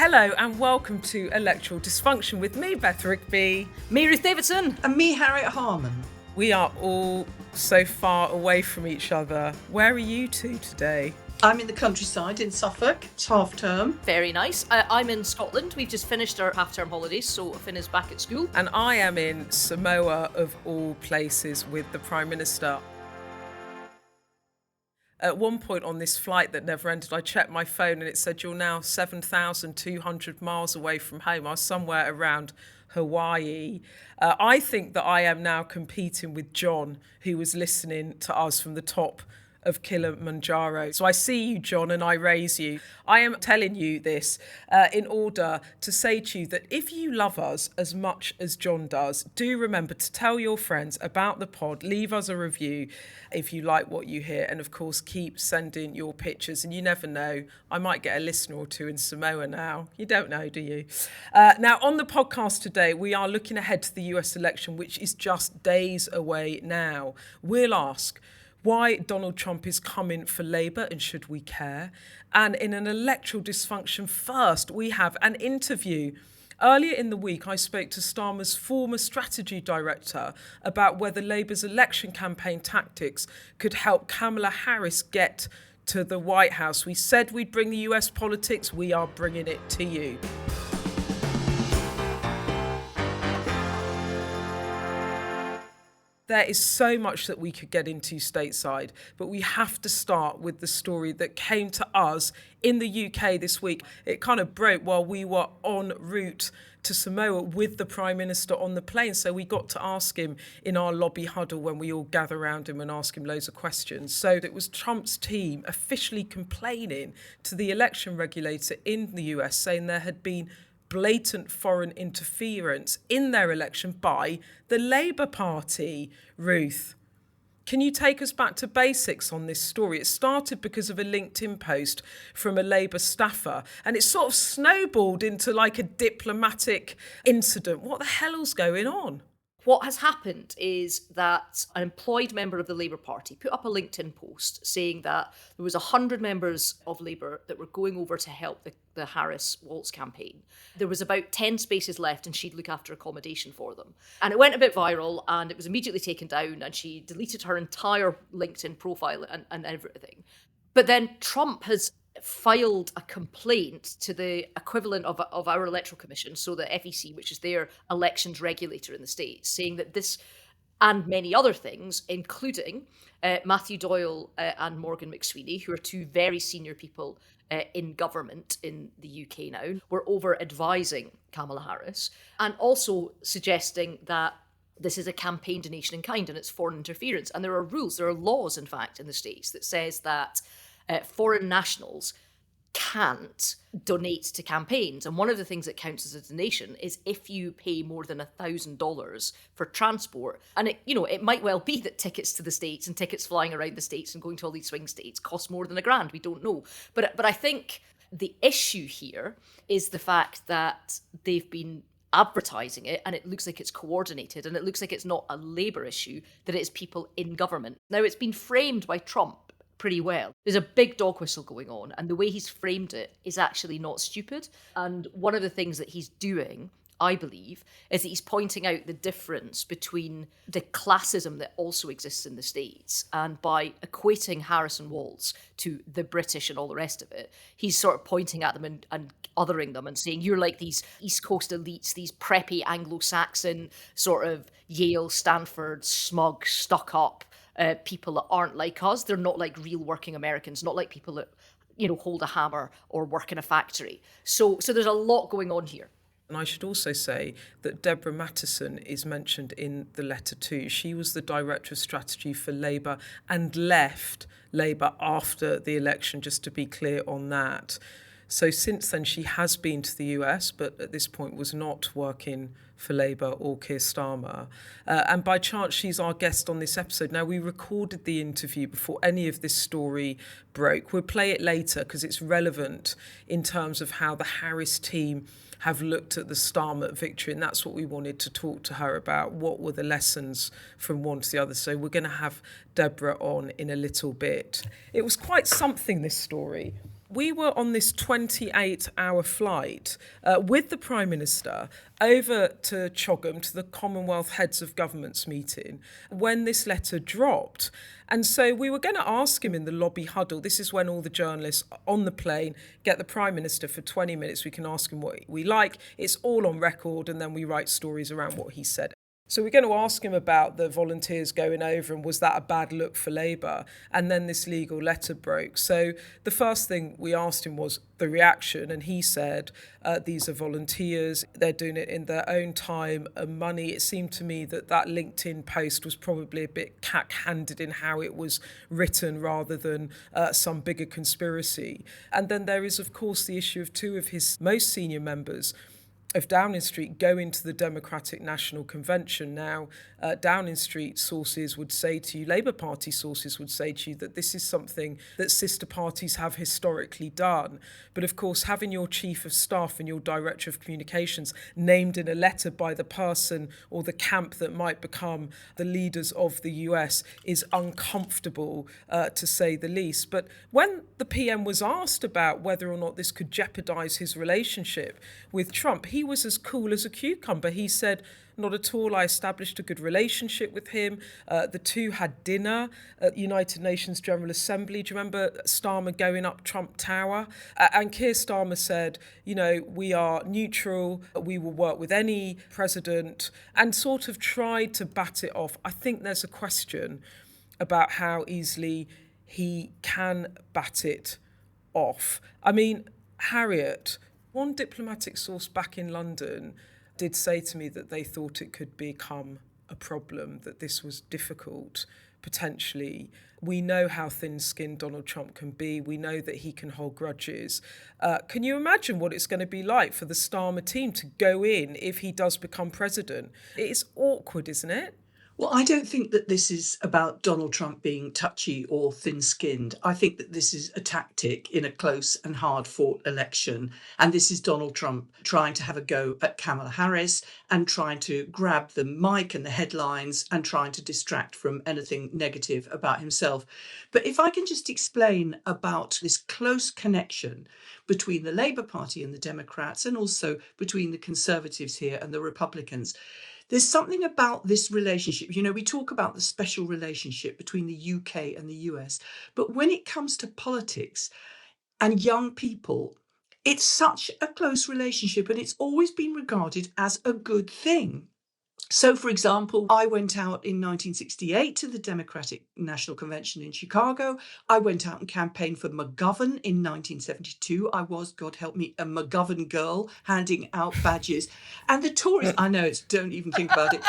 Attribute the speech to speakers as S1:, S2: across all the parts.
S1: Hello and welcome to Electoral Dysfunction with me, Beth Rigby.
S2: Me, Ruth Davidson.
S3: And me, Harriet Harman.
S1: We are all so far away from each other. Where are you two today?
S3: I'm in the countryside in Suffolk. It's half term.
S2: Very nice. I'm in Scotland. We've just finished our half-term holidays, so Finn is back at school.
S1: And I am in Samoa, of all places, with the Prime Minister. At one point on this flight that never ended, I checked my phone and it said you're now 7,200 miles away from home. I was somewhere around Hawaii. I think that I am now competing with John, who was listening to us from the top of Kilimanjaro. So I see you, John, and I raise you. I am telling you this in order to say to you that if you love us as much as John does, do remember to tell your friends about the pod, leave us a review if you like what you hear, and of course keep sending your pictures. And you never know, I might get a listener or two in Samoa now. You don't know, do you? Now, on the podcast today, we are looking ahead to the US election, which is just days away now. We'll ask why Donald Trump is coming for Labour and should we care? And in an electoral dysfunction first, we have an interview. Earlier in the week, I spoke to Starmer's former strategy director about whether Labour's election campaign tactics could help Kamala Harris get to the White House. We said we'd bring the US politics. We are bringing it to you. There is so much that we could get into stateside, but we have to start with the story that came to us in the UK this week. It kind of broke while we were en route to Samoa with the Prime Minister on the plane. So we got to ask him in our lobby huddle when we all gather around him and ask him loads of questions. So it was Trump's team officially complaining to the election regulator in the US, saying there had been blatant foreign interference in their election by the Labour Party. Ruth, can you take us back to basics on this story? It started because of a LinkedIn post from a Labour staffer, and it sort of snowballed into like a diplomatic incident. What the hell's going on?
S2: What has happened is that an employed member of the Labour Party put up a LinkedIn post saying that there was 100 members of Labour that were going over to help the Harris-Waltz campaign. There was about 10 spaces left and she'd look after accommodation for them. And it went a bit viral and it was immediately taken down and she deleted her entire LinkedIn profile and everything. But then Trump has filed a complaint to the equivalent of our electoral commission, so the FEC, which is their elections regulator in the States, saying that this and many other things, including Matthew Doyle and Morgan McSweeney, who are two very senior people in government in the UK now, were over advising Kamala Harris and also suggesting that this is a campaign donation in kind and it's foreign interference. And there are rules, there are laws, in fact, in the States that says that foreign nationals can't donate to campaigns. And one of the things that counts as a donation is if you pay more than $1,000 for transport. And it might well be that tickets to the States and tickets flying around the States and going to all these swing states cost more than $1,000. We don't know. But I think the issue here is the fact that they've been advertising it and it looks like it's coordinated and it looks like it's not a Labour issue, that it is people in government. Now, it's been framed by Trump pretty well. There's a big dog whistle going on and the way he's framed it is actually not stupid. And one of the things that he's doing, I believe, is that he's pointing out the difference between the classism that also exists in the States, and by equating Harris and Waltz to the British and all the rest of it, he's sort of pointing at them and othering them and saying, you're like these East Coast elites, these preppy Anglo-Saxon sort of Yale, Stanford, smug, stuck up people that aren't like us. They're not like real working Americans, not like people that, hold a hammer or work in a factory. So there's a lot going on here.
S1: And I should also say that Deborah Mattinson is mentioned in the letter too. She was the Director of Strategy for Labour and left Labour after the election, just to be clear on that. So since then, she has been to the US, but at this point was not working for Labour or Keir Starmer. And by chance, she's our guest on this episode. Now, we recorded the interview before any of this story broke. We'll play it later because it's relevant in terms of how the Harris team have looked at the Starmer victory, and that's what we wanted to talk to her about. What were the lessons from one to the other? So we're going to have Deborah on in a little bit. It was quite something, this story. We were on this 28-hour flight with the Prime Minister over to Chogham, to the Commonwealth Heads of Governments meeting, when this letter dropped. And so we were going to ask him in the lobby huddle. This is when all the journalists on the plane get the Prime Minister for 20 minutes. We can ask him what we like. It's all on record, and then we write stories around what he said. So we're going to ask him about the volunteers going over and was that a bad look for Labour? And then this legal letter broke. So the first thing we asked him was the reaction, and he said, these are volunteers, they're doing it in their own time and money. It seemed to me that LinkedIn post was probably a bit cack-handed in how it was written rather than some bigger conspiracy. And then there is, of course, the issue of two of his most senior members of Downing Street going to the Democratic National Convention. Now, Downing Street sources would say to you, Labour Party sources would say to you that this is something that sister parties have historically done. But of course, having your Chief of Staff and your Director of Communications named in a letter by the person or the camp that might become the leaders of the US is uncomfortable, to say the least. But when the PM was asked about whether or not this could jeopardise his relationship with Trump, he was as cool as a cucumber. He said, not at all. I established a good relationship with him. The two had dinner at the United Nations General Assembly. Do you remember Starmer going up Trump Tower? And Keir Starmer said, we are neutral. We will work with any president, and sort of tried to bat it off. I think there's a question about how easily he can bat it off. I mean, Harriet, one diplomatic source back in London did say to me that they thought it could become a problem, that this was difficult, potentially. We know how thin-skinned Donald Trump can be. We know that he can hold grudges. Can you imagine what it's going to be like for the Starmer team to go in if he does become president? It's awkward, isn't it?
S3: Well, I don't think that this is about Donald Trump being touchy or thin-skinned. I think that this is a tactic in a close and hard-fought election. And this is Donald Trump trying to have a go at Kamala Harris and trying to grab the mic and the headlines and trying to distract from anything negative about himself. But if I can just explain about this close connection between the Labour Party and the Democrats, and also between the Conservatives here and the Republicans. There's something about this relationship. We talk about the special relationship between the UK and the US, but when it comes to politics and young people, it's such a close relationship, and it's always been regarded as a good thing. So, for example, I went out in 1968 to the Democratic National Convention in Chicago. I went out and campaigned for McGovern in 1972. I was, God help me, a McGovern girl handing out badges. And the Tories, I know, don't even think about it.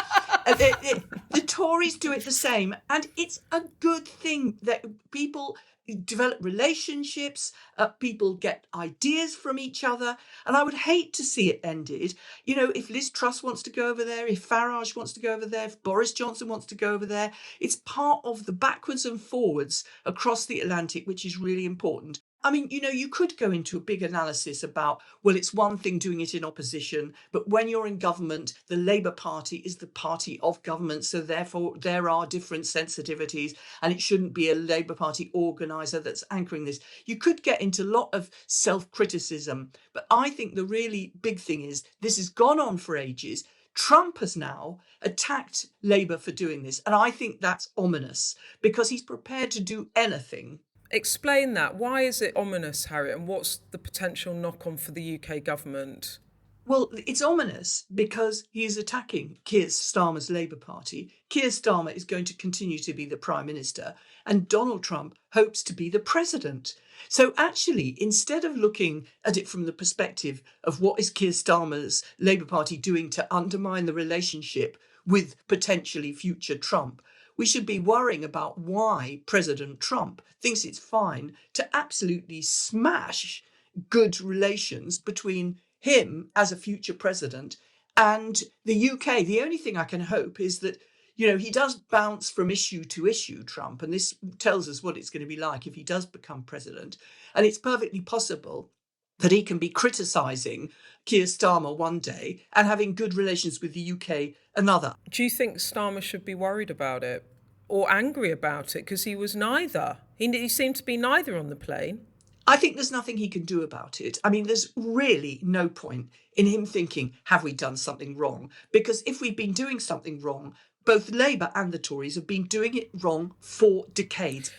S3: The Tories do it the same. And it's a good thing that people develop relationships, people get ideas from each other. And I would hate to see it ended. If Liz Truss wants to go over there, if Farage wants to go over there, if Boris Johnson wants to go over there, it's part of the backwards and forwards across the Atlantic, which is really important. I mean, you could go into a big analysis about, well, it's one thing doing it in opposition, but when you're in government, the Labour Party is the party of government. So therefore, there are different sensitivities, and it shouldn't be a Labour Party organiser that's anchoring this. You could get into a lot of self-criticism, but I think the really big thing is this has gone on for ages. Trump has now attacked Labour for doing this, and I think that's ominous because he's prepared to do anything.
S1: Explain that. Why is it ominous, Harriet, and what's the potential knock-on for the UK government?
S3: Well, it's ominous because he is attacking Keir Starmer's Labour Party. Keir Starmer is going to continue to be the Prime Minister, and Donald Trump hopes to be the President. So actually, instead of looking at it from the perspective of what is Keir Starmer's Labour Party doing to undermine the relationship with potentially future Trump, we should be worrying about why President Trump thinks it's fine to absolutely smash good relations between him as a future president and the UK. The only thing I can hope is that, he does bounce from issue to issue, Trump, and this tells us what it's going to be like if he does become president. And it's perfectly possible that he can be criticising Keir Starmer one day and having good relations with the UK another.
S1: Do you think Starmer should be worried about it or angry about it? Because he was neither. He seemed to be neither on the plane.
S3: I think there's nothing he can do about it. I mean, there's really no point in him thinking, have we done something wrong? Because if we've been doing something wrong, both Labour and the Tories have been doing it wrong for decades.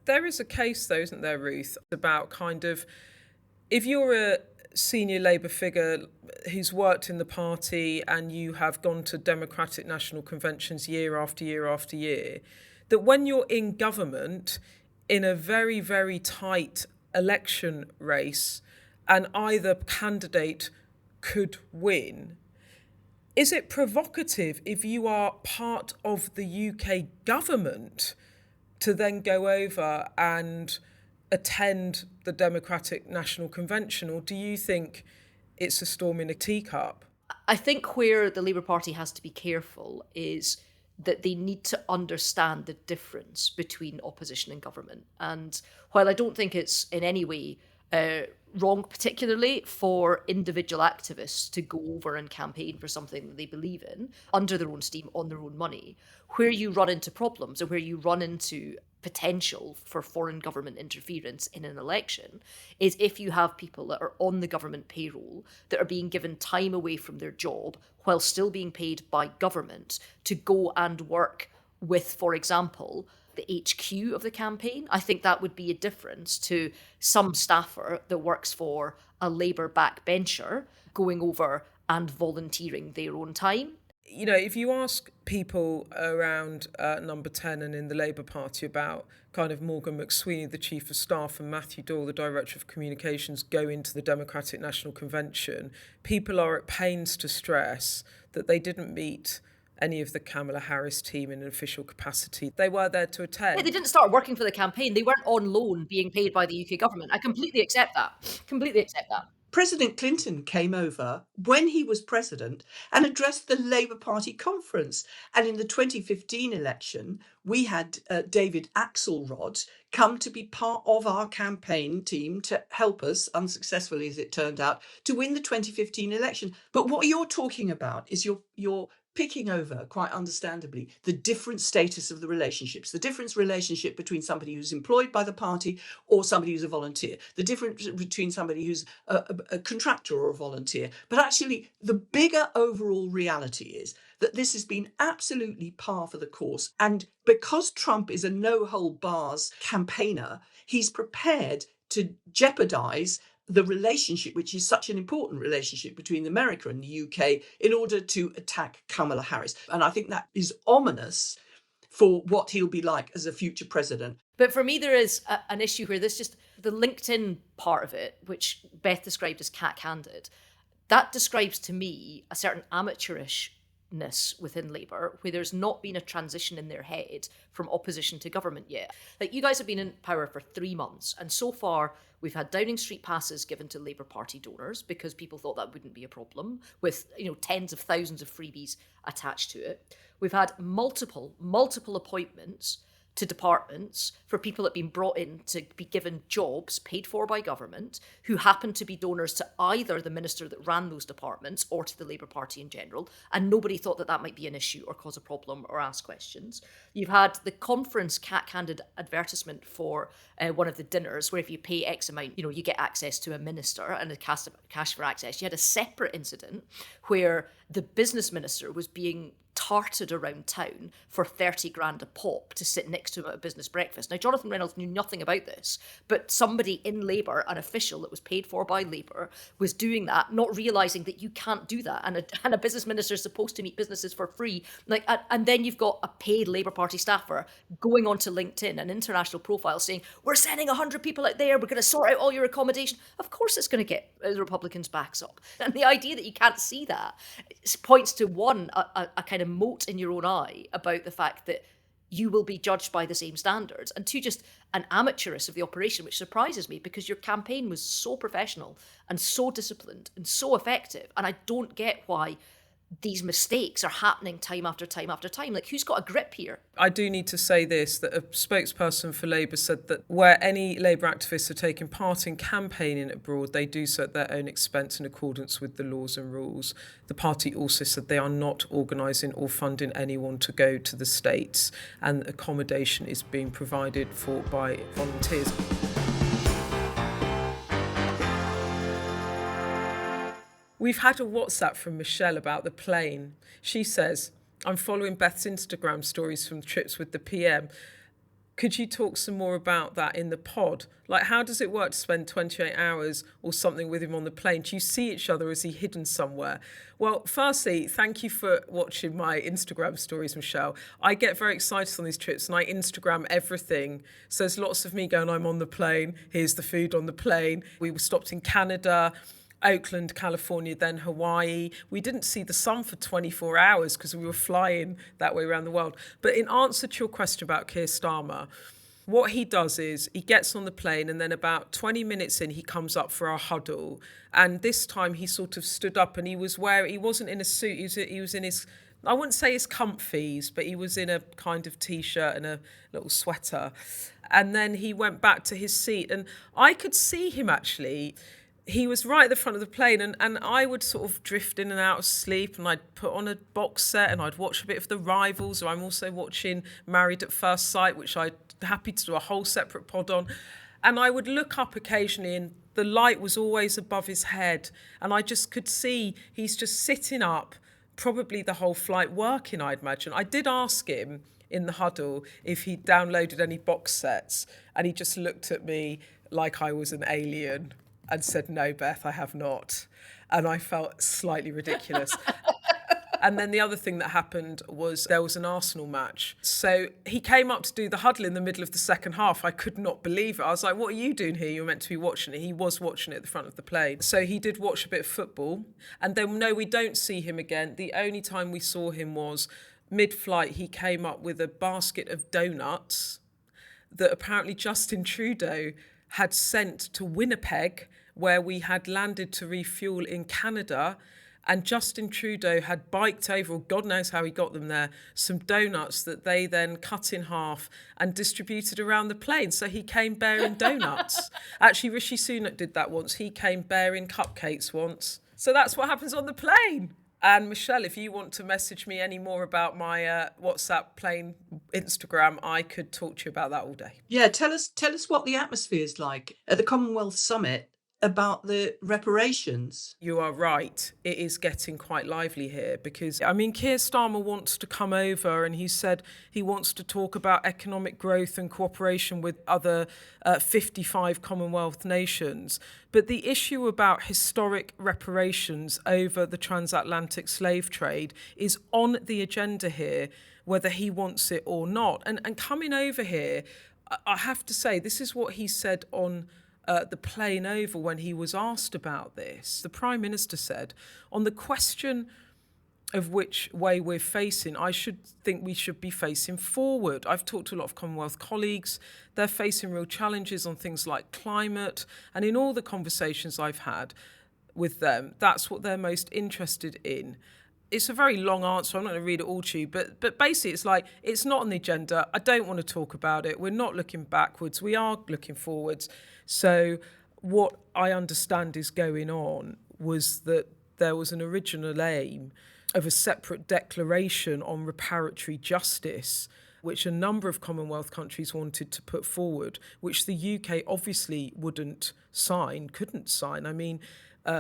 S1: There is a case, though, isn't there, Ruth, about kind of, if you're a senior Labour figure who's worked in the party and you have gone to Democratic National Conventions year after year after year, that when you're in government in a very, very tight election race and either candidate could win, is it provocative if you are part of the UK government to then go over and attend the Democratic National Convention, or do you think it's a storm in a teacup?
S2: I think where the Labour Party has to be careful is that they need to understand the difference between opposition and government. And while I don't think it's in any way wrong, particularly for individual activists to go over and campaign for something that they believe in under their own steam, on their own money, where you run into problems and where you run into potential for foreign government interference in an election is if you have people that are on the government payroll that are being given time away from their job while still being paid by government to go and work with, for example, the HQ of the campaign. I think that would be a difference to some staffer that works for a Labour backbencher going over and volunteering their own time.
S1: You know, if you ask people around Number 10 and in the Labour Party about kind of Morgan McSweeney, the Chief of Staff, and Matthew Doyle, the Director of Communications, go into the Democratic National Convention, people are at pains to stress that they didn't meet any of the Kamala Harris team in an official capacity. They were there to attend.
S2: Yeah, they didn't start working for the campaign. They weren't on loan being paid by the UK government. I completely accept that. Completely accept that.
S3: President Clinton came over when he was president and addressed the Labour Party conference. And in the 2015 election, we had David Axelrod come to be part of our campaign team to help us, unsuccessfully as it turned out, to win the 2015 election. But what you're talking about is you're picking over, quite understandably, the different status of the relationships, the different relationship between somebody who's employed by the party or somebody who's a volunteer, the difference between somebody who's a contractor or a volunteer. But actually, the bigger overall reality is that this has been absolutely par for the course. And because Trump is a no-hold-bars campaigner, he's prepared to jeopardise the relationship, which is such an important relationship between America and the UK, in order to attack Kamala Harris. And I think that is ominous for what he'll be like as a future president.
S2: But for me, there is an issue where this just, the LinkedIn part of it, which Beth described as cat-handed, that describes to me a certain amateurishness within Labour, where there's not been a transition in their head from opposition to government yet. Like, you guys have been in power for 3 months, and so far we've had Downing Street passes given to Labour Party donors because people thought that wouldn't be a problem, with tens of thousands of freebies attached to it. We've had multiple appointments to departments for people that have been brought in to be given jobs paid for by government who happen to be donors to either the minister that ran those departments or to the Labour Party in general, and nobody thought that that might be an issue or cause a problem or ask questions. You've had the conference cat-handed advertisement for one of the dinners where if you pay X amount, you get access to a minister and a cash for access. You had a separate incident where the business minister was being tarted around town for 30 grand a pop to sit next to him at a business breakfast. Now, Jonathan Reynolds knew nothing about this, but somebody in Labour, an official that was paid for by Labour, was doing that, not realising that you can't do that. And a business minister is supposed to meet businesses for free. And then you've got a paid Labour Party staffer going onto LinkedIn, an international profile, saying, we're sending 100 people out there, we're going to sort out all your accommodation. Of course it's going to get the Republicans' backs up. And the idea that you can't see that points to, one, a kind of moat in your own eye about the fact that you will be judged by the same standards, and two, just an amateurist of the operation, which surprises me because your campaign was so professional and so disciplined and so effective, and I don't get why these mistakes are happening time after time after time. Like, who's got a grip here?
S1: I do need to say this, that a spokesperson for Labour said that where any Labour activists are taking part in campaigning abroad, they do so at their own expense in accordance with the laws and rules. The party also said they are not organising or funding anyone to go to the States, and accommodation is being provided for by volunteers. We've had a WhatsApp from Michelle about the plane. She says, I'm following Beth's Instagram stories from trips with the PM. Could you talk some more about that in the pod? Like, how does it work to spend 28 hours or something with him on the plane? Do you see each other? Is he hidden somewhere? Well, firstly, thank you for watching my Instagram stories, Michelle. I get very excited on these trips and I Instagram everything. So there's lots of me going, I'm on the plane. Here's the food on the plane. We were stopped in Canada, Oakland, California, then Hawaii. We didn't see the sun for 24 hours because we were flying that way around the world. But in answer to your question about Keir Starmer, what he does is he gets on the plane and then about 20 minutes in, he comes up for our huddle. And this time he sort of stood up and he wasn't in a suit, he was in his, I wouldn't say his comfies, but he was in a kind of T-shirt and a little sweater. And then he went back to his seat and I could see him actually. He was right at the front of the plane and I would sort of drift in and out of sleep and I'd put on a box set and I'd watch a bit of The Rivals, or I'm also watching Married at First Sight, which I'd happy to do a whole separate pod on. And I would look up occasionally and the light was always above his head and I just could see he's just sitting up, probably the whole flight working, I'd imagine. I did ask him in the huddle if he'd downloaded any box sets and he just looked at me like I was an alien and said, no, Beth, I have not. And I felt slightly ridiculous. And then the other thing that happened was there was an Arsenal match. So he came up to do the huddle in the middle of the second half. I could not believe it. I was like, what are you doing here? You're meant to be watching it. He was watching it at the front of the plane. So he did watch a bit of football. And then, no, we don't see him again. The only time we saw him was mid-flight. He came up with a basket of donuts that apparently Justin Trudeau had sent to Winnipeg, where we had landed to refuel in Canada, and Justin Trudeau had biked over, or God knows how he got them there, some donuts that they then cut in half and distributed around the plane. So he came bearing donuts. Actually, Rishi Sunak did that once. He came bearing cupcakes once. So that's what happens on the plane. And Michelle, if you want to message me any more about my WhatsApp plane Instagram, I could talk to you about that all day.
S3: Yeah, tell us what the atmosphere is like at the Commonwealth Summit about the reparations.
S1: You are right. It is getting quite lively here because, I mean, Keir Starmer wants to come over and he said he wants to talk about economic growth and cooperation with other 55 Commonwealth nations. But the issue about historic reparations over the transatlantic slave trade is on the agenda here, whether he wants it or not. And coming over here, I have to say, this is what he said on the plane over when he was asked about this. The Prime Minister said, on the question of which way we're facing, I should think we should be facing forward. I've talked to a lot of Commonwealth colleagues. They're facing real challenges on things like climate. And in all the conversations I've had with them, that's what they're most interested in. It's a very long answer. I'm not going to read it all to you, but basically it's like, it's not on the agenda. I don't want to talk about it. We're not looking backwards. We are looking forwards. So what I understand is going on was that there was an original aim of a separate declaration on reparatory justice, which a number of Commonwealth countries wanted to put forward, which the UK obviously couldn't sign. I mean,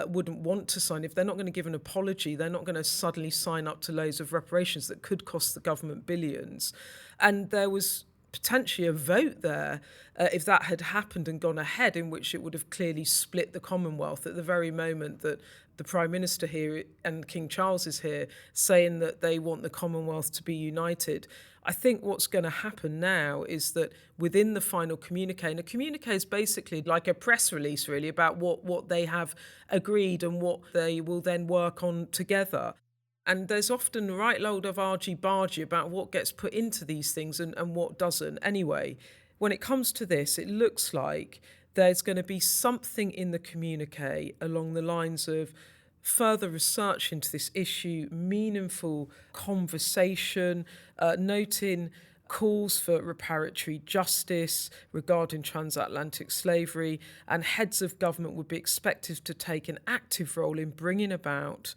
S1: wouldn't want to sign. If they're not going to give an apology, they're not going to suddenly sign up to loads of reparations that could cost the government billions. And there was potentially a vote there, if that had happened and gone ahead, in which it would have clearly split the Commonwealth at the very moment that the Prime Minister here and King Charles is here saying that they want the Commonwealth to be united. I think what's going to happen now is that within the final communique, and a communique is basically like a press release really about what they have agreed and what they will then work on together. And there's often a right load of argy-bargy about what gets put into these things and what doesn't. Anyway, when it comes to this, it looks like there's going to be something in the communique along the lines of further research into this issue, meaningful conversation, noting calls for reparatory justice regarding transatlantic slavery, and heads of government would be expected to take an active role in bringing about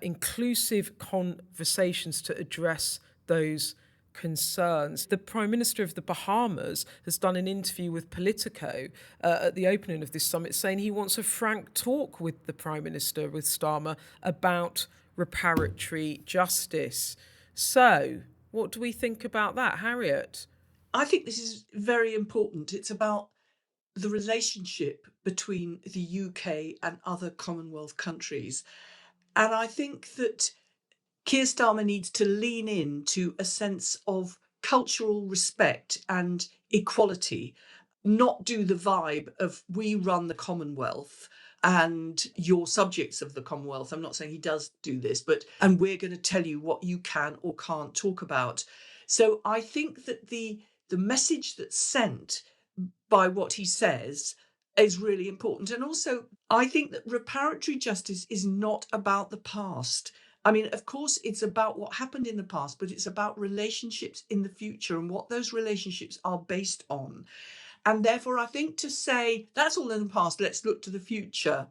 S1: inclusive conversations to address those concerns. The Prime Minister of the Bahamas has done an interview with Politico at the opening of this summit saying he wants a frank talk with the Prime Minister, with Starmer, about reparatory justice. So, what do we think about that, Harriet?
S3: I think this is very important. It's about the relationship between the UK and other Commonwealth countries. And I think that Keir Starmer needs to lean into a sense of cultural respect and equality, not do the vibe of we run the Commonwealth and you're subjects of the Commonwealth. I'm not saying he does do this, and we're going to tell you what you can or can't talk about. So I think that the message that's sent by what he says is really important. And also, I think that reparatory justice is not about the past. I mean, of course, it's about what happened in the past, but it's about relationships in the future and what those relationships are based on. And therefore, I think to say that's all in the past, let's look to the future,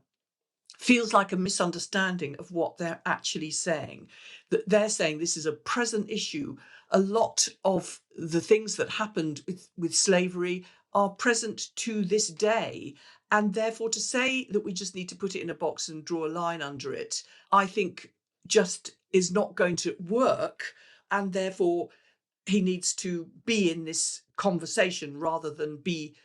S3: feels like a misunderstanding of what they're actually saying. That they're saying this is a present issue. A lot of the things that happened with slavery are present to this day. And therefore, to say that we just need to put it in a box and draw a line under it, I think just is not going to work. And therefore, he needs to be in this conversation rather than be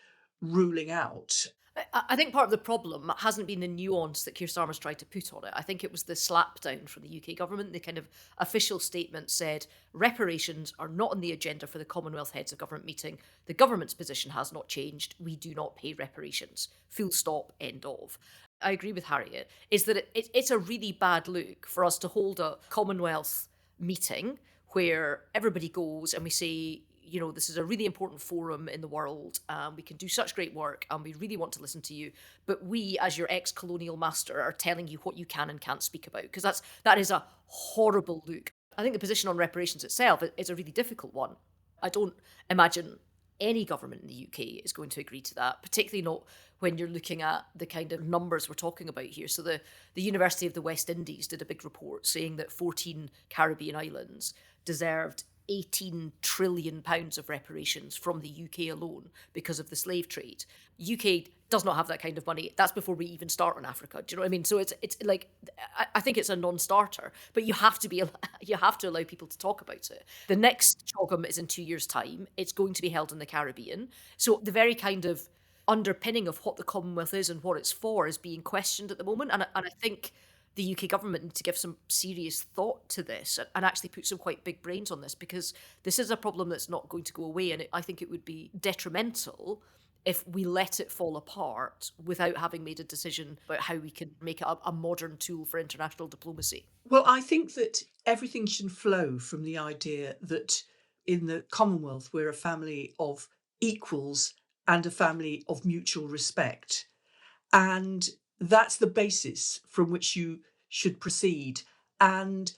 S3: ruling out.
S2: I think part of the problem hasn't been the nuance that Keir Starmer's tried to put on it. I think it was the slapdown from the UK government. The kind of official statement said reparations are not on the agenda for the Commonwealth Heads of Government meeting. The government's position has not changed. We do not pay reparations. Full stop, end of. I agree with Harriet, is that it's a really bad look for us to hold a Commonwealth meeting where everybody goes and we say, you know, this is a really important forum in the world. We can do such great work and we really want to listen to you. But we, as your ex-colonial master, are telling you what you can and can't speak about, because that is a horrible look. I think the position on reparations itself is a really difficult one. I don't imagine any government in the UK is going to agree to that, particularly not when you're looking at the kind of numbers we're talking about here. So the University of the West Indies did a big report saying that 14 Caribbean islands deserved £18 trillion of reparations from the UK alone because of the slave trade. UK does not have that kind of money. That's before we even start on Africa. Do you know what I mean? So it's like, I think it's a non-starter, but you have to allow people to talk about it. The next CHOGM is in 2 years' time. It's going to be held in the Caribbean. So the very kind of underpinning of what the Commonwealth is and what it's for is being questioned at the moment. And I think the UK government need to give some serious thought to this and actually put some quite big brains on this, because this is a problem that's not going to go away. And I think it would be detrimental if we let it fall apart without having made a decision about how we can make it a modern tool for international diplomacy.
S3: Well, I think that everything should flow from the idea that in the Commonwealth, we're a family of equals and a family of mutual respect. And that's the basis from which you should proceed. And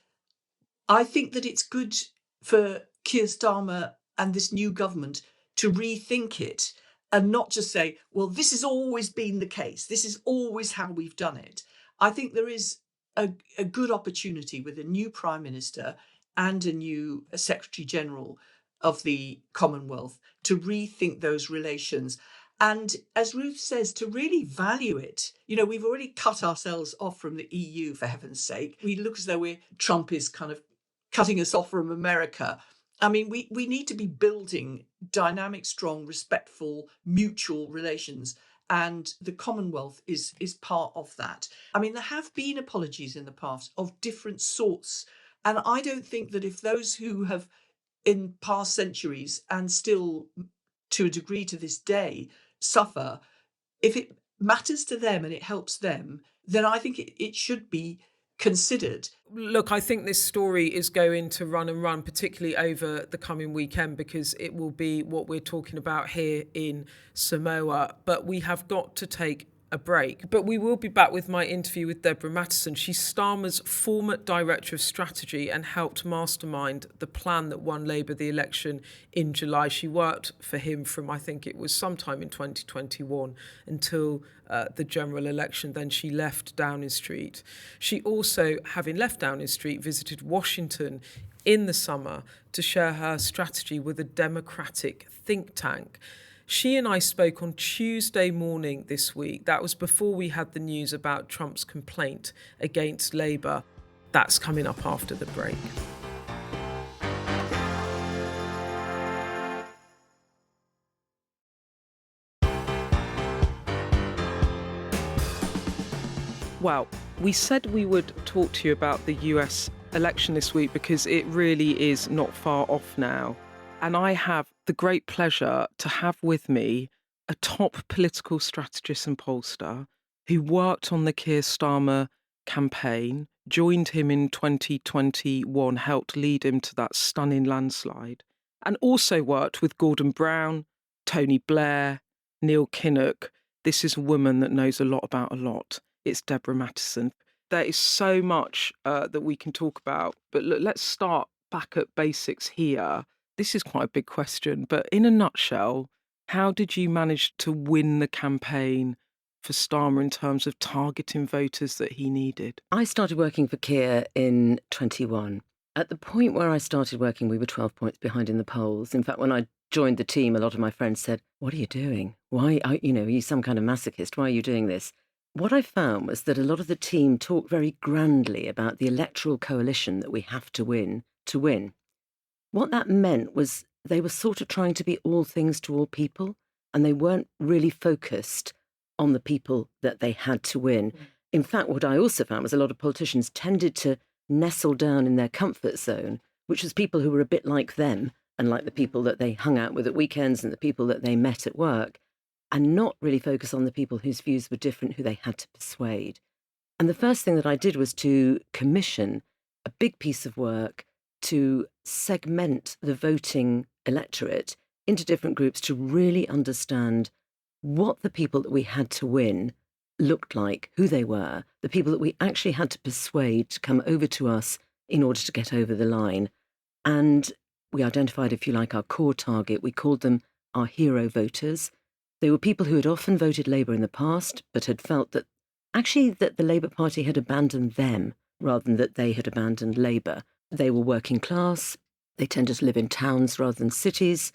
S3: I think that it's good for Keir Starmer and this new government to rethink it and not just say, well, this has always been the case. This is always how we've done it. I think there is a good opportunity with a new Prime Minister and a new Secretary General of the Commonwealth to rethink those relations. And as Ruth says, to really value it. You know, we've already cut ourselves off from the EU, for heaven's sake. We look as though Trump is kind of cutting us off from America. I mean, we need to be building dynamic, strong, respectful, mutual relations. And the Commonwealth is part of that. I mean, there have been apologies in the past of different sorts. And I don't think that if those who have in past centuries and still to a degree to this day suffer, if it matters to them and it helps them, then I think it should be considered.
S1: Look, I think this story is going to run and run, particularly over the coming weekend, because it will be what we're talking about here in Samoa. But we have got to take a break. But we will be back with my interview with Deborah Mattinson. She's Starmer's former Director of Strategy and helped mastermind the plan that won Labour the election in July. She worked for him from, I think it was sometime in 2021 until the general election. Then she left Downing Street. She also, having left Downing Street, visited Washington in the summer to share her strategy with a Democratic think tank. She and I spoke on Tuesday morning this week. That was before we had the news about Trump's complaint against Labour. That's coming up after the break. Well, we said we would talk to you about the US election this week because it really is not far off now. And I have the great pleasure to have with me a top political strategist and pollster who worked on the Keir Starmer campaign, joined him in 2021, helped lead him to that stunning landslide, and also worked with Gordon Brown, Tony Blair, Neil Kinnock. This is a woman that knows a lot about a lot. It's Deborah Mattinson. There is so much that we can talk about, but look, let's start back at basics here. This is quite a big question, but in a nutshell, how did you manage to win the campaign for Starmer in terms of targeting voters that he needed?
S4: I started working for Keir in 21. At the point where I started working, we were 12 points behind in the polls. In fact, when I joined the team, a lot of my friends said, "What are you doing? Why, are you some kind of masochist? Why are you doing this?" What I found was that a lot of the team talked very grandly about the electoral coalition that we have to win to win. What that meant was they were sort of trying to be all things to all people, and they weren't really focused on the people that they had to win. In fact, what I also found was a lot of politicians tended to nestle down in their comfort zone, which was people who were a bit like them and like the people that they hung out with at weekends and the people that they met at work, and not really focus on the people whose views were different, who they had to persuade. And the first thing that I did was to commission a big piece of work to segment the voting electorate into different groups to really understand what the people that we had to win looked like, who they were, the people that we actually had to persuade to come over to us in order to get over the line. And we identified, if you like, our core target. We called them our hero voters. They were people who had often voted Labour in the past, but had felt that actually that the Labour Party had abandoned them rather than that they had abandoned Labour. They were working class. They tended to live in towns rather than cities.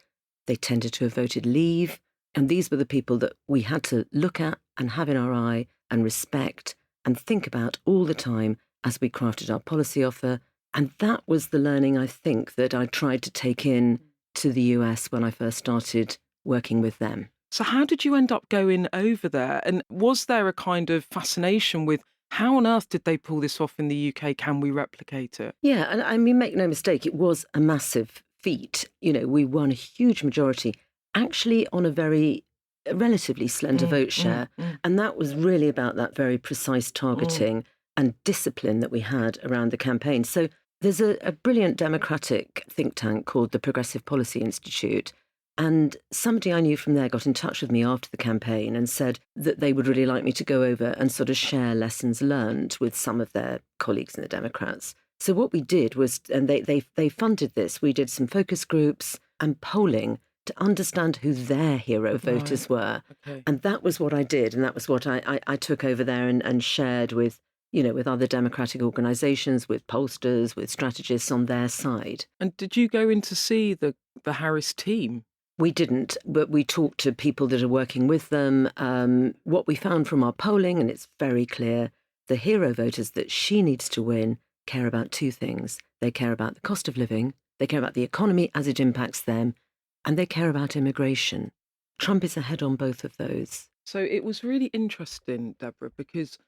S4: They tended to have voted Leave. And these were the people that we had to look at and have in our eye and respect and think about all the time as we crafted our policy offer. And that was the learning, I think, that I tried to take in to the US when I first started working with them.
S1: So how did you end up going over there? And was there a kind of fascination with how on earth did they pull this off in the UK? Can we replicate it?
S4: Yeah, and I mean, make no mistake, it was a massive feat. We won a huge majority, actually on a relatively slender vote share. And that was really about that very precise targeting and discipline that we had around the campaign. So there's a brilliant democratic think tank called the Progressive Policy Institute. And somebody I knew from there got in touch with me after the campaign and said that they would really like me to go over and sort of share lessons learned with some of their colleagues in the Democrats. So what we did was, and they funded this, we did some focus groups and polling to understand who their hero voters were.
S1: Okay.
S4: And that was what I did. And that was what I took over there and shared with, with other democratic organisations, with pollsters, with strategists on their side.
S1: And did you go in to see the Harris team?
S4: We didn't, but we talked to people that are working with them. What we found from our polling, and it's very clear, the hero voters that she needs to win care about two things. They care about the cost of living, they care about the economy as it impacts them, and they care about immigration. Trump is ahead on both of those.
S1: So it was really interesting, Deborah, because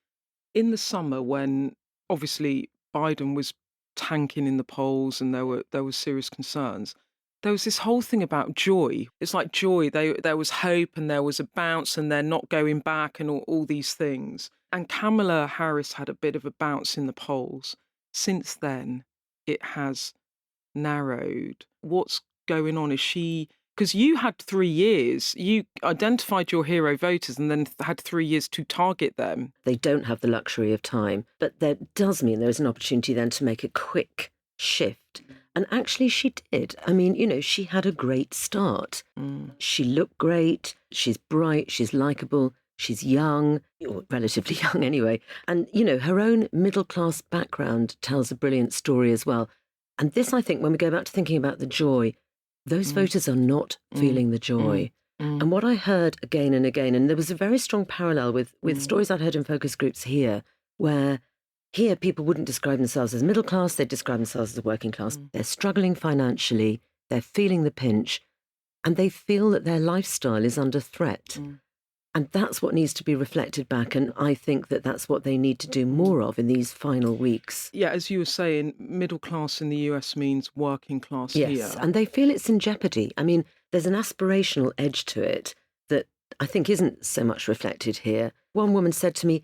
S1: in the summer when obviously Biden was tanking in the polls and there were serious concerns, there was this whole thing about joy. It's like joy. There was hope and there was a bounce and they're not going back and all these things. And Kamala Harris had a bit of a bounce in the polls. Since then, it has narrowed. What's going on? Is she... Because you had 3 years, you identified your hero voters and then had 3 years to target them.
S4: They don't have the luxury of time, but that does mean there is an opportunity then to make a quick shift. And actually she did. I mean, she had a great start. She looked great, she's bright, she's likeable, she's young, or relatively young anyway. And, her own middle-class background tells a brilliant story as well. And this, I think, when we go back to thinking about the joy, those voters are not feeling the joy. And what I heard again and again, and there was a very strong parallel with stories I'd heard in focus groups here, where here people wouldn't describe themselves as middle class, they'd describe themselves as working class. They're struggling financially, they're feeling the pinch, and they feel that their lifestyle is under threat. And that's what needs to be reflected back. And I think that that's what they need to do more of in these final weeks.
S1: Yeah, as you were saying, middle class in the US means working class here.
S4: Yes, and they feel it's in jeopardy. I mean, there's an aspirational edge to it that I think isn't so much reflected here. One woman said to me,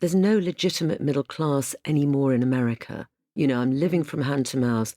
S4: there's no legitimate middle class anymore in America. You know, I'm living from hand to mouth.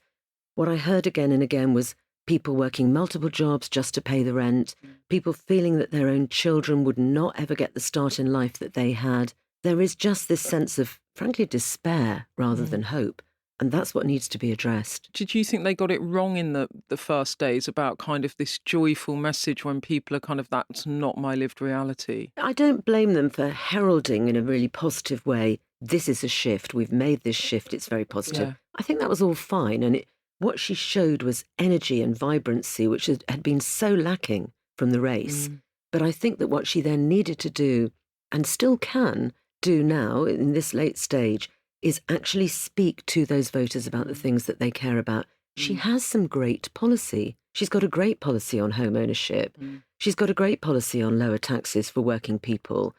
S4: What I heard again and again was people working multiple jobs just to pay the rent, people feeling that their own children would not ever get the start in life that they had. There is just this sense of, frankly, despair rather than hope. And that's what needs to be addressed.
S1: Did you think they got it wrong in the first days about kind of this joyful message when people are kind of, that's not my lived reality?
S4: I don't blame them for heralding in a really positive way, this is a shift, we've made this shift, it's very positive.
S1: Yeah.
S4: I think that was all fine. And what she showed was energy and vibrancy, which had been so lacking from the race. But I think that what she then needed to do, and still can do now in this late stage, is actually speak to those voters about the things that they care about. She has some great policy. She's got a great policy on home ownership. She's got a great policy on lower taxes for working people.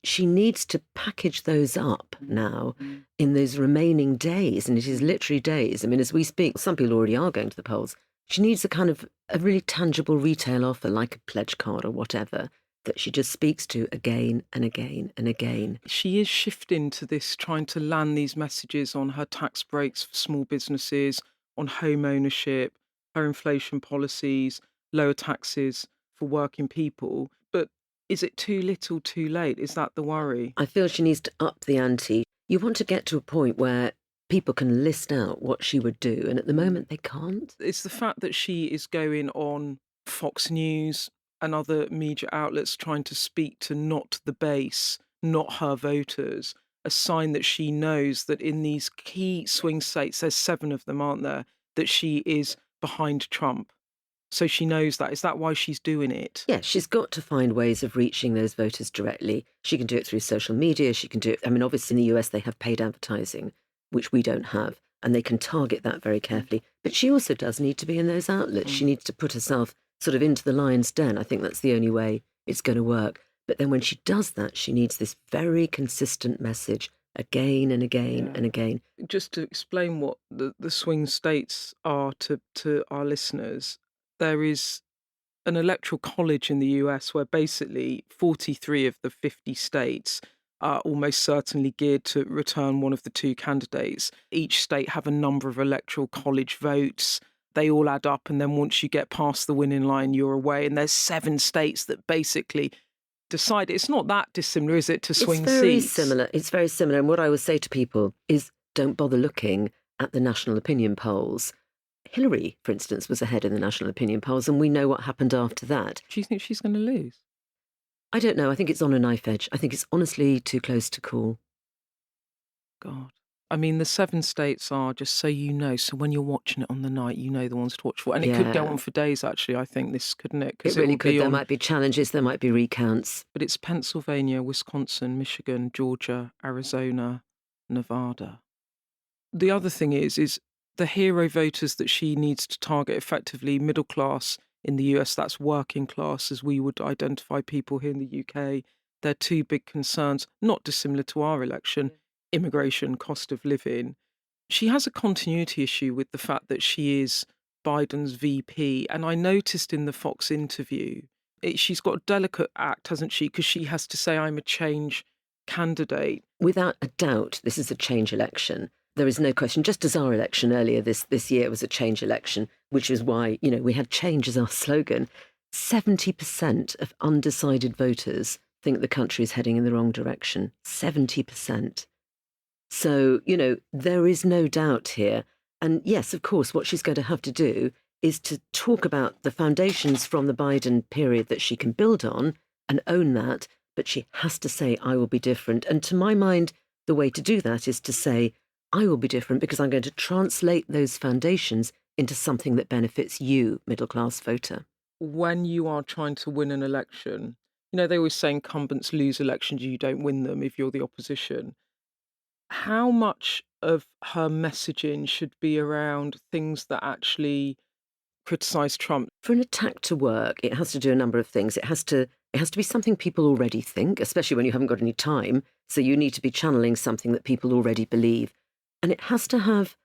S4: She needs to package those up now in those remaining days, and it is literally days. I mean, as we speak, some people already are going to the polls. She needs a really tangible retail offer, like a pledge card or whatever, that she just speaks to again and again and again.
S1: She is shifting to this, trying to land these messages on her tax breaks for small businesses, on home ownership, her inflation policies, lower taxes for working people. But is it too little, too late? Is that the worry?
S4: I feel she needs to up the ante. You want to get to a point where people can list out what she would do, and at the moment they can't.
S1: It's the fact that she is going on Fox News and other media outlets trying to speak to not the base, not her voters, a sign that she knows that in these key swing states, there's 7 of them, aren't there, that she is behind Trump. So she knows that. Is that why she's doing it?
S4: Yeah, she's got to find ways of reaching those voters directly. She can do it through social media. She can do it. I mean, obviously in the US, they have paid advertising, which we don't have, and they can target that very carefully. But she also does need to be in those outlets. She needs to put herself sort of into the lion's den. I think that's the only way it's going to work. But then when she does that, she needs this very consistent message again and again and again.
S1: Just to explain what the swing states are to our listeners, there is an electoral college in the US where basically 43 of the 50 states are almost certainly geared to return one of the 2 candidates. Each state have a number of electoral college votes. They all add up, and then once you get past the winning line, you're away. And there's 7 states that basically decide. It's not that dissimilar, is it, to swing seats?
S4: It's very similar. It's very similar. And what I would say to people is don't bother looking at the national opinion polls. Hillary, for instance, was ahead in the national opinion polls, and we know what happened after that.
S1: Do you think she's going to lose?
S4: I don't know. I think it's on a knife edge. I think it's honestly too close to call.
S1: God. I mean, the 7 states are, just so you know, so when you're watching it on the night, you know the ones to watch for. And it could go on for days, actually, I think, this, couldn't it?
S4: It really could. There might be challenges, there might be recounts.
S1: But it's Pennsylvania, Wisconsin, Michigan, Georgia, Arizona, Nevada. The other thing is the hero voters that she needs to target effectively, middle class in the US, that's working class, as we would identify people here in the UK. They're 2 big concerns, not dissimilar to our election. Immigration, cost of living. She has a continuity issue with the fact that she is Biden's VP. And I noticed in the Fox interview, she's got a delicate act, hasn't she? Because she has to say, I'm a change candidate.
S4: Without a doubt, this is a change election. There is no question, just as our election earlier this year was a change election, which is why, we had change as our slogan. 70% of undecided voters think the country is heading in the wrong direction. 70%. So, there is no doubt here. And yes, of course, what she's going to have to do is to talk about the foundations from the Biden period that she can build on and own that. But she has to say, I will be different. And to my mind, the way to do that is to say, I will be different because I'm going to translate those foundations into something that benefits you, middle-class voter.
S1: When you are trying to win an election, they always say incumbents lose elections, you don't win them if you're the opposition. How much of her messaging should be around things that actually criticise Trump?
S4: For an attack to work, it has to do a number of things. It has to be something people already think, especially when you haven't got any time. So you need to be channeling something that people already believe. And it has to have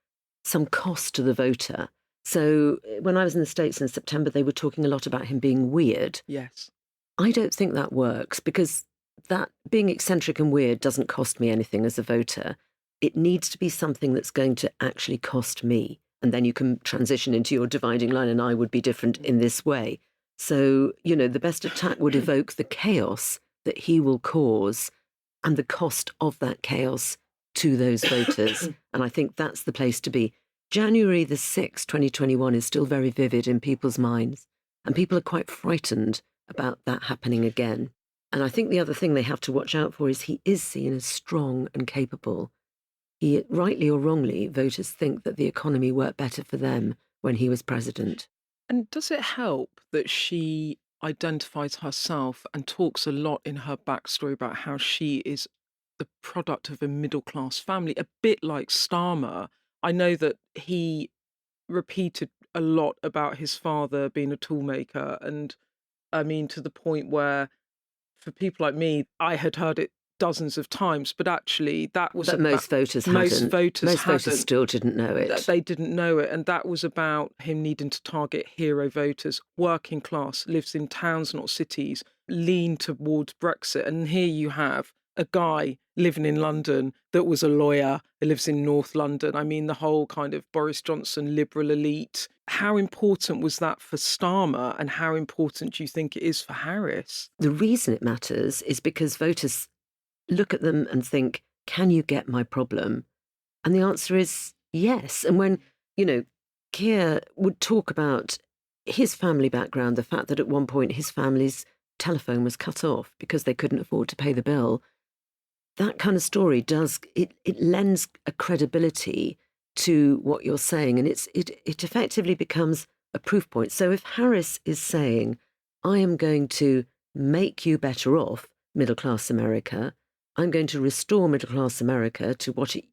S4: some cost to the voter. So when I was in the States in September, they were talking a lot about him being weird.
S1: Yes.
S4: I don't think that works because that being eccentric and weird doesn't cost me anything as a voter. It needs to be something that's going to actually cost me. And then you can transition into your dividing line, and I would be different in this way. So, the best attack would evoke the chaos that he will cause and the cost of that chaos to those voters. And I think that's the place to be. January the 6th, 2021 is still very vivid in people's minds. And people are quite frightened about that happening again. And I think the other thing they have to watch out for is he is seen as strong and capable. Rightly or wrongly, voters think that the economy worked better for them when he was president.
S1: And does it help that she identifies herself and talks a lot in her backstory about how she is the product of a middle-class family, a bit like Starmer? I know that he repeated a lot about his father being a toolmaker, and I mean, to the point where for people like me, I had heard it dozens of times, but actually that was
S4: But most voters hadn't. Most voters still didn't know it.
S1: They didn't know it, and that was about him needing to target hero voters, working class, lives in towns, not cities, lean towards Brexit. And here you have a guy living in London that was a lawyer, who lives in North London. I mean, the whole kind of Boris Johnson liberal elite. How important was that for Starmer, and how important do you think it is for Harris?
S4: The reason it matters is because voters look at them and think, can you get my problem? And the answer is yes. And when, Keir would talk about his family background, the fact that at one point his family's telephone was cut off because they couldn't afford to pay the bill, that kind of story it lends a credibility to what you're saying, and it effectively becomes a proof point. So if Harris is saying, I am going to make you better off, middle class America, I'm going to restore middle class America to what it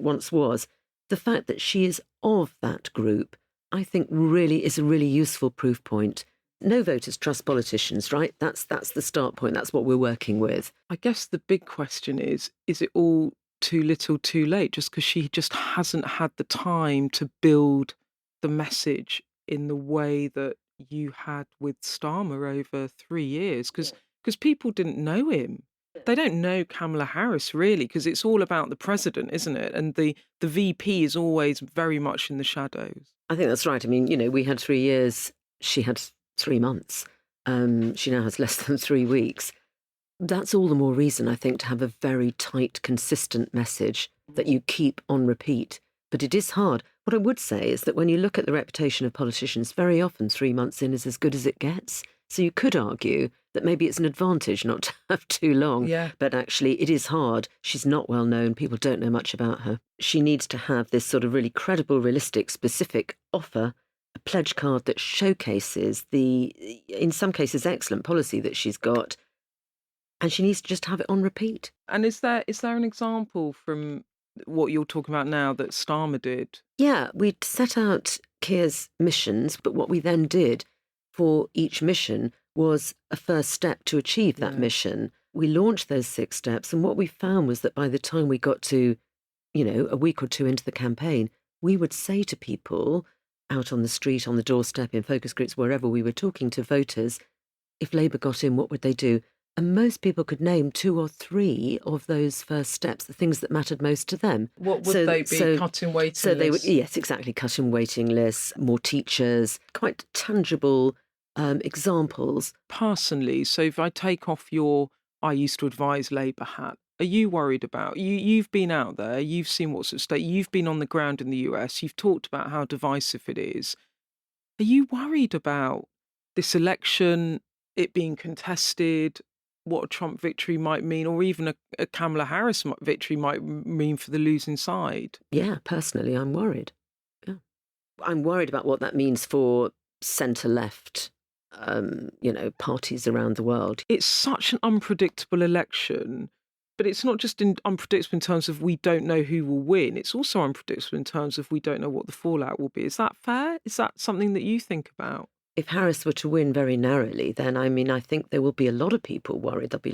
S4: once was, the fact that she is of that group, I think really is a really useful proof point. No voters trust politicians, right? That's the start point. That's what we're working with.
S1: I guess the big question is it all too little too late, just because she just hasn't had the time to build the message in the way that you had with Starmer over 3 years? Because people didn't know him. They don't know Kamala Harris, really, because it's all about the president, isn't it? And the VP is always very much in the shadows.
S4: I think that's right. I mean, we had 3 years. She had 3 months. She now has less than 3 weeks. That's all the more reason, I think, to have a very tight, consistent message that you keep on repeat. But it is hard. What I would say is that when you look at the reputation of politicians, very often 3 months in is as good as it gets. So you could argue that maybe it's an advantage not to have too long.
S1: Yeah.
S4: But actually, it is hard. She's not well known. People don't know much about her. She needs to have this sort of really credible, realistic, specific offer, a pledge card that showcases the, in some cases, excellent policy that she's got. And she needs to just have it on repeat.
S1: And is there an example from what you're talking about now that Starmer did?
S4: Yeah, we'd set out Keir's missions, but what we then did for each mission was a first step to achieve that mission. We launched those 6 steps, and what we found was that by the time we got to, a week or 2 into the campaign, we would say to people out on the street, on the doorstep, in focus groups, wherever we were talking to voters, if Labour got in, what would they do? And most people could name 2 or 3 of those first steps, the things that mattered most to them.
S1: What would they be? Cutting waiting lists?
S4: So they would, yes, exactly, cutting waiting lists, more teachers, quite tangible examples.
S1: Personally, so if I take off your I used to advise Labour hat, are you worried about, you've been out there, you've seen what's at stake, you've been on the ground in the US, you've talked about how divisive it is. Are you worried about this election, it being contested? what a Trump victory might mean, or even a Kamala Harris victory might mean for the losing side?
S4: Yeah, personally, I'm worried. Yeah. I'm worried about what that means for centre-left, parties around the world.
S1: It's such an unpredictable election, but it's not just unpredictable in terms of we don't know who will win. It's also unpredictable in terms of we don't know what the fallout will be. Is that fair? Is that something that you think about?
S4: If Harris were to win very narrowly, then I think there will be a lot of people worried. There'll be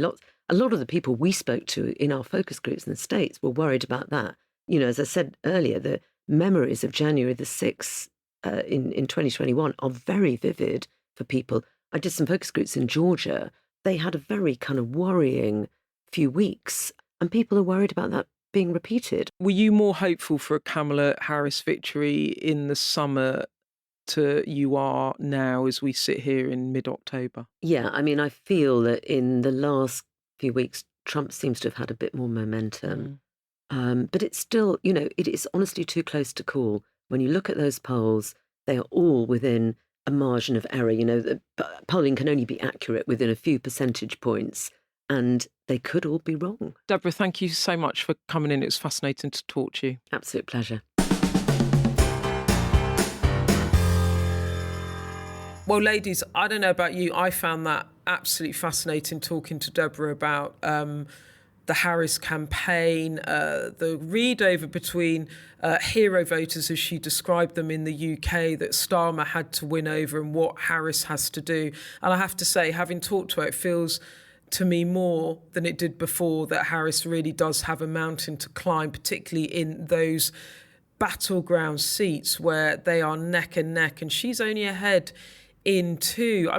S4: a lot of the people we spoke to in our focus groups in the States were worried about that. As I said earlier, the memories of January the 6th in 2021 are very vivid for people. I did some focus groups in Georgia. They had a very kind of worrying few weeks, and people are worried about that being repeated.
S1: Were you more hopeful for a Kamala Harris victory in the summer to you are now as we sit here in mid-October?
S4: Yeah, I feel that in the last few weeks, Trump seems to have had a bit more momentum. But it's still, it is honestly too close to call. When you look at those polls, they are all within a margin of error. The polling can only be accurate within a few percentage points, and they could all be wrong.
S1: Deborah, thank you so much for coming in. It was fascinating to talk to you.
S4: Absolute pleasure.
S1: Well, ladies, I don't know about you. I found that absolutely fascinating talking to Deborah about the Harris campaign, the read over between hero voters, as she described them in the UK, that Starmer had to win over and what Harris has to do. And I have to say, having talked to her, it feels to me more than it did before that Harris really does have a mountain to climb, particularly in those battleground seats where they are neck and neck, and she's only ahead in 2.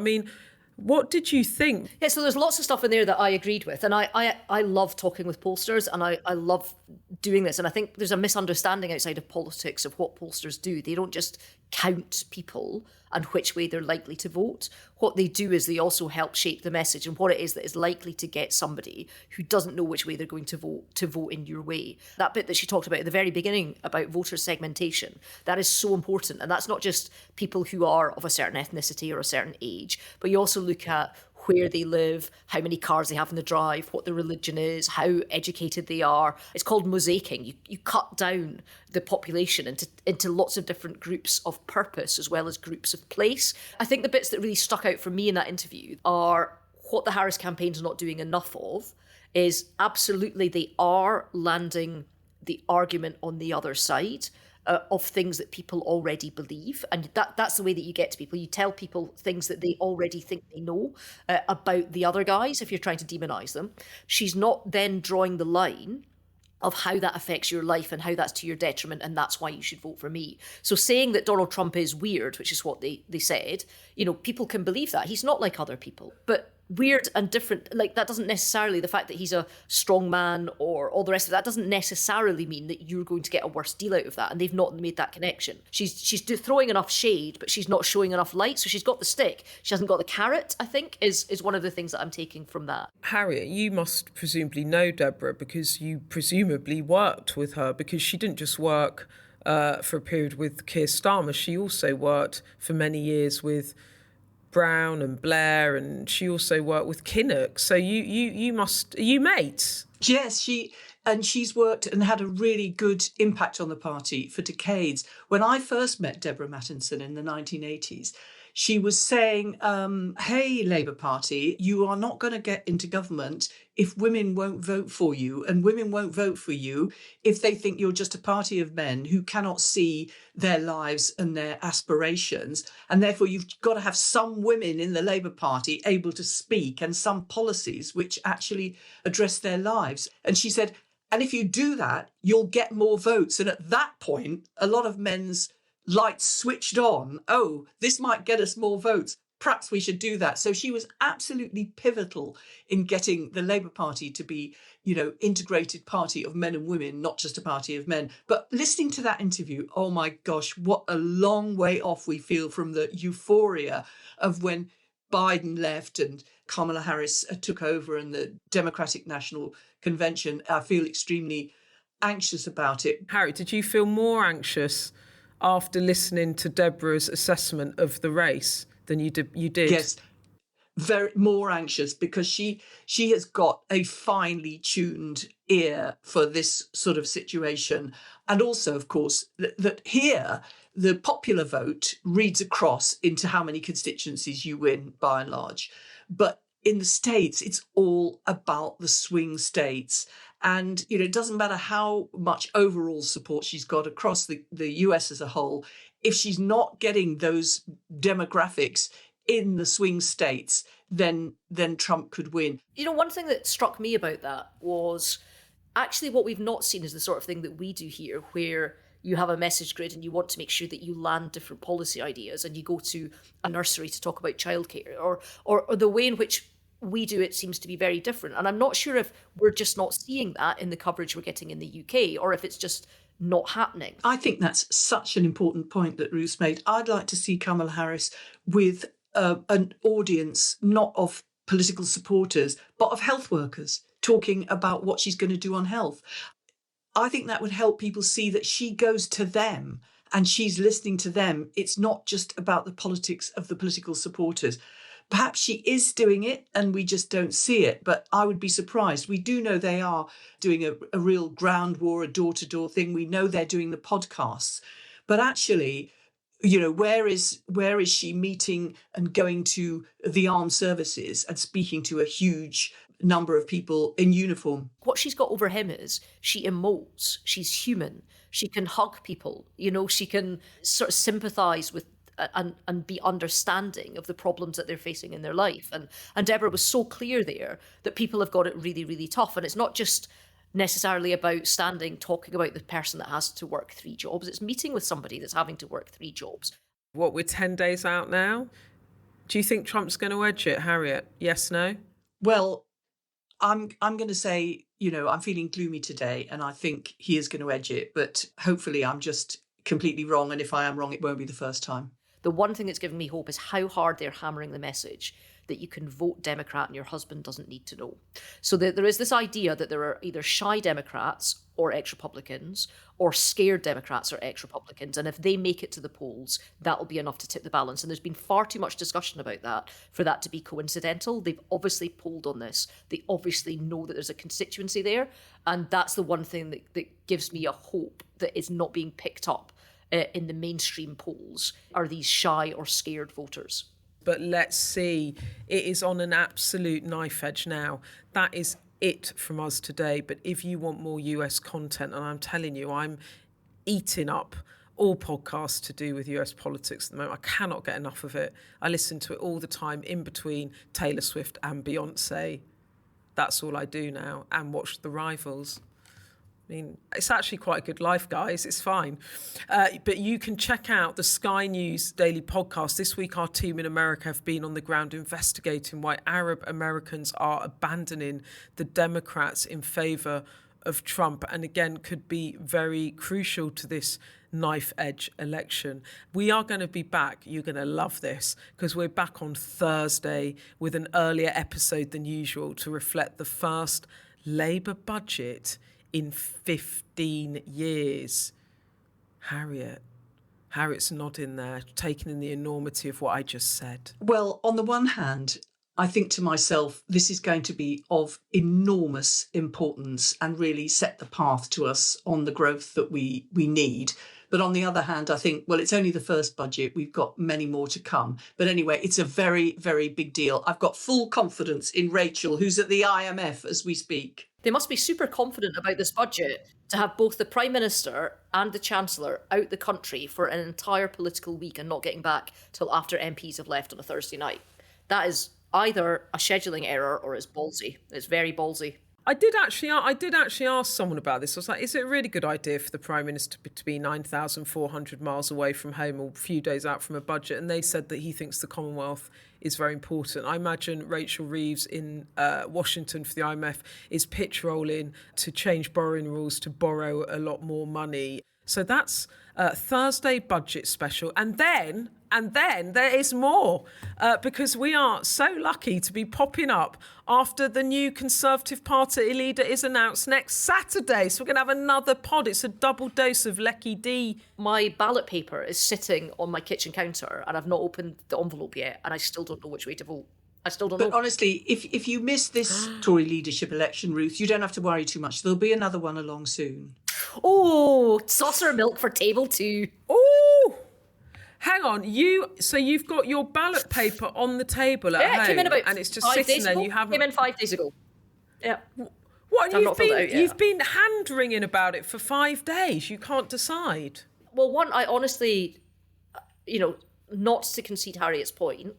S1: What did you think?
S2: Yeah, so there's lots of stuff in there that I agreed with. And I love talking with pollsters, and I love doing this. And I think there's a misunderstanding outside of politics of what pollsters do. They don't just count people and which way they're likely to vote. What they do is they also help shape the message and what it is that is likely to get somebody who doesn't know which way they're going to vote in your way. That bit that she talked about at the very beginning about voter segmentation, that is so important. And that's not just people who are of a certain ethnicity or a certain age, but you also look at where they live, how many cars they have in the drive, what their religion is, how educated they are. It's called mosaicing. You cut down the population into lots of different groups of purpose as well as groups of place. I think the bits that really stuck out for me in that interview are what the Harris campaign's not doing enough of is absolutely they are landing the argument on the other side of things that people already believe. And that's the way that you get to people. You tell people things that they already think they know about the other guys if you're trying to demonise them. She's not then drawing the line of how that affects your life and how that's to your detriment, and that's why you should vote for me. So saying that Donald Trump is weird, which is what they said, people can believe that. He's not like other people. But weird and different, like that doesn't necessarily, the fact that he's a strong man or all the rest of that doesn't necessarily mean that you're going to get a worse deal out of that. And they've not made that connection. She's throwing enough shade, but she's not showing enough light. So she's got the stick. She hasn't got the carrot, I think, is one of the things that I'm taking from that.
S1: Harriet, you must presumably know Deborah because you presumably worked with her, because she didn't just work for a period with Keir Starmer. She also worked for many years with Brown and Blair, and she also worked with Kinnock. So are you mates?
S3: Yes, she's worked and had a really good impact on the party for decades. When I first met Deborah Mattinson in the 1980s, she was saying, hey, Labour Party, you are not going to get into government if women won't vote for you, and women won't vote for you if they think you're just a party of men who cannot see their lives and their aspirations. And therefore, you've got to have some women in the Labour Party able to speak and some policies which actually address their lives. And she said, and if you do that, you'll get more votes. And at that point, a lot of men's lights switched on. Oh, this might get us more votes. Perhaps we should do that. So she was absolutely pivotal in getting the Labour Party to be, integrated party of men and women, not just a party of men. But listening to that interview, oh my gosh, what a long way off we feel from the euphoria of when Biden left and Kamala Harris took over and the Democratic National Convention. I feel extremely anxious about it.
S1: Harry, did you feel more anxious after listening to Deborah's assessment of the race than you did?
S3: Yes, very more anxious because she has got a finely tuned ear for this sort of situation. And also, of course, that here the popular vote reads across into how many constituencies you win by and large. But in the States, it's all about the swing states. And, it doesn't matter how much overall support she's got across the US as a whole. If she's not getting those demographics in the swing states, then Trump could win.
S2: One thing that struck me about that was actually what we've not seen is the sort of thing that we do here, where you have a message grid and you want to make sure that you land different policy ideas and you go to a nursery to talk about childcare, or the way in which we do it seems to be very different. And I'm not sure if we're just not seeing that in the coverage we're getting in the UK, or if it's just not happening.
S3: I think that's such an important point that Ruth's made. I'd like to see Kamala Harris with an audience not of political supporters, but of health workers, talking about what she's going to do on health. I think that would help people see that she goes to them and she's listening to them. It's not just about the politics of the political supporters. Perhaps she is doing it and we just don't see it, but I would be surprised. We do know they are doing a real ground war, a door-to-door thing. We know they're doing the podcasts. But actually, where is she meeting and going to the armed services and speaking to a huge number of people in uniform?
S2: What she's got over him is she emotes. She's human. She can hug people. She can sort of sympathise with and be understanding of the problems that they're facing in their life. And Deborah was so clear there that people have got it really, really tough. And it's not just necessarily about talking about the person that has to work 3 jobs. It's meeting with somebody that's having to work 3 jobs.
S1: What, we're 10 days out now? Do you think Trump's going to edge it, Harriet? Yes, no?
S3: Well, I'm going to say, I'm feeling gloomy today and I think he is going to edge it, but hopefully I'm just completely wrong. And if I am wrong, it won't be the first time.
S2: The one thing that's given me hope is how hard they're hammering the message that you can vote Democrat and your husband doesn't need to know. So there is this idea that there are either shy Democrats or ex-Republicans or scared Democrats or ex-Republicans. And if they make it to the polls, that'll be enough to tip the balance. And there's been far too much discussion about that for that to be coincidental. They've obviously polled on this. They obviously know that there's a constituency there. And that's the one thing that gives me a hope that is not being picked up in the mainstream polls, are these shy or scared voters.
S1: But let's see, it is on an absolute knife edge now. That is it from us today. But if you want more US content, and I'm telling you, I'm eating up all podcasts to do with US politics at the moment. I cannot get enough of it. I listen to it all the time in between Taylor Swift and Beyonce. That's all I do now, and watch the rivals. I mean, it's actually quite a good life, guys. It's fine. But you can check out the Sky News Daily Podcast. This week, our team in America have been on the ground investigating why Arab Americans are abandoning the Democrats in favour of Trump, and again, could be very crucial to this knife edge election. We are going to be back. You're going to love this because we're back on Thursday with an earlier episode than usual to reflect the first Labour budget in 15 years. Harriet's nodding there, taking in the enormity of what I just said.
S3: Well, on the one hand, I think to myself, this is going to be of enormous importance and really set the path to us on the growth that we need. But on the other hand, I think, well, it's only the first budget. We've got many more to come. But anyway, it's a very, very big deal. I've got full confidence in Rachel, who's at the IMF as we speak.
S2: They must be super confident about this budget to have both the Prime Minister and the Chancellor out the country for an entire political week and not getting back till after MPs have left on a Thursday night. That is either a scheduling error or it's ballsy. It's very ballsy.
S1: I did actually ask someone about this. I was like, is it a really good idea for the Prime Minister to be 9,400 miles away from home or a few days out from a budget? And they said that he thinks the Commonwealth is very important. I imagine Rachel Reeves in Washington for the IMF is pitch rolling to change borrowing rules to borrow a lot more money. So that's Thursday budget special. And then there is more because we are so lucky to be popping up after the new Conservative Party leader is announced next Saturday. So we're going to have another pod. It's a double dose of Lecky D.
S2: My ballot paper is sitting on my kitchen counter and I've not opened the envelope yet and I still don't know which way to vote. I still don't
S3: But
S2: know.
S3: honestly, if you miss this Tory leadership election, Ruth, you don't have to worry too much. There'll be another one along soon.
S2: Oh, saucer of milk for table 2.
S1: Oh, hang on. You've got your ballot paper on the table at home,
S2: It came in about
S3: Oh,
S1: and it's just
S2: 5
S1: sitting
S2: days
S1: there.
S2: ago.
S1: And you haven't.
S2: Came in 5 days ago. Yeah.
S1: What?
S2: I've not filled it out yet.
S1: You've been hand wringing about it for 5 days. You can't decide.
S2: Well, one, I honestly, not to concede Harriet's point,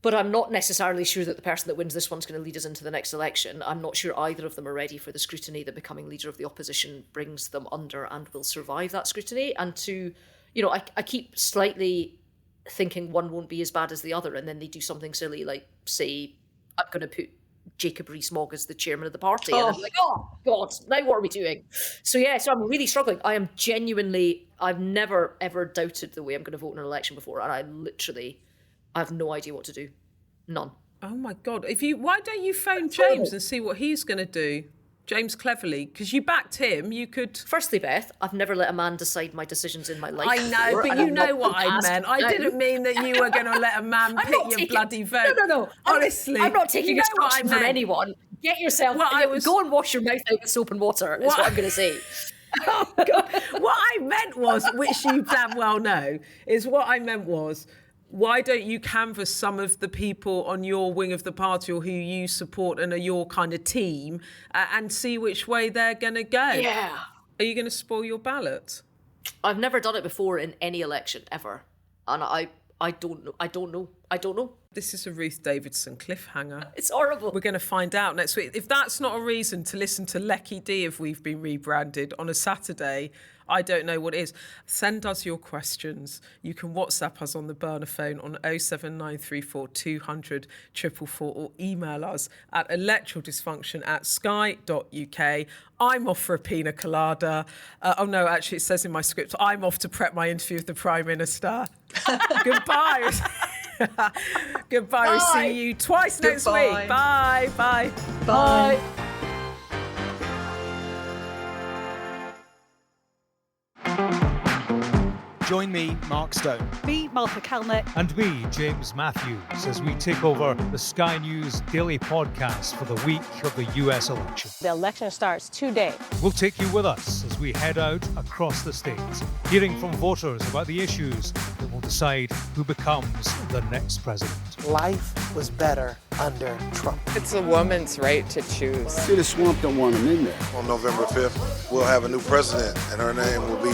S2: but I'm not necessarily sure that the person that wins this one's going to lead us into the next election. I'm not sure either of them are ready for the scrutiny that becoming leader of the opposition brings them under and will survive that scrutiny. And I keep slightly thinking one won't be as bad as the other, and then they do something silly like say, I'm going to put Jacob Rees-Mogg as the chairman of the party. And I'm like, oh, God, now what are we doing? So I'm really struggling. I've never, ever doubted the way I'm going to vote in an election before, and I have no idea what to do. None.
S1: Oh my God! Why don't you phone James and see what he's going to do? James Cleverly, because you backed him. You could.
S2: Firstly, Beth, I've never let a man decide my decisions in my life.
S1: I know,
S2: before,
S1: but you know what I meant. I didn't mean that you were going to let a man pick your bloody vote.
S2: No.
S1: Honestly,
S2: I'm not taking instruction from
S1: meant.
S2: anyone. Get yourself. Go and wash your mouth out with soap and water. Is what I'm going to say.
S1: Oh God! What I meant was, which you damn well know, why don't you canvass some of the people on your wing of the party or who you support and are your kind of team and see which way they're going to go?
S2: Yeah.
S1: Are you going to spoil your ballot?
S2: I've never done it before in any election ever, and I don't know.
S1: This is a Ruth Davidson cliffhanger.
S2: It's horrible.
S1: We're going to find out next week. If that's not a reason to listen to Lecky D if we've been rebranded on a Saturday, I don't know what is. Send us your questions. You can WhatsApp us on the burner phone on 07934 200 444 or email us at electoraldysfunction@sky.uk. I'm off for a pina colada. Actually, it says in my script, I'm off to prep my interview with the Prime Minister. Goodbye. Goodbye. We'll see you twice next week. Bye. Bye.
S3: Bye.
S5: Join me, Mark Stone.
S6: Me, Martha Kalnick.
S5: And me, James Matthews, as we take over the Sky News Daily Podcast for the week of the US election.
S6: The election starts today.
S5: We'll take you with us as we head out across the states, hearing from voters about the issues that will decide who becomes the next president.
S7: Life was better under Trump.
S8: It's a woman's right to choose.
S9: See, the swamp don't want him in there.
S10: On November 5th, we'll have a new president, and her name will be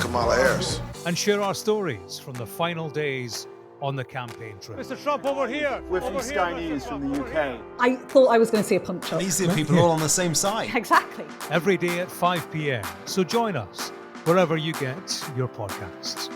S10: Kamala Harris.
S5: And share our stories from the final days on the campaign trail.
S11: Mr. Trump, over here.
S12: We're from Sky News from the UK.
S6: I thought I was going to see a punch-up.
S13: Easy, people all on the same side.
S6: Exactly.
S5: Every day at 5 p.m. So join us wherever you get your podcasts.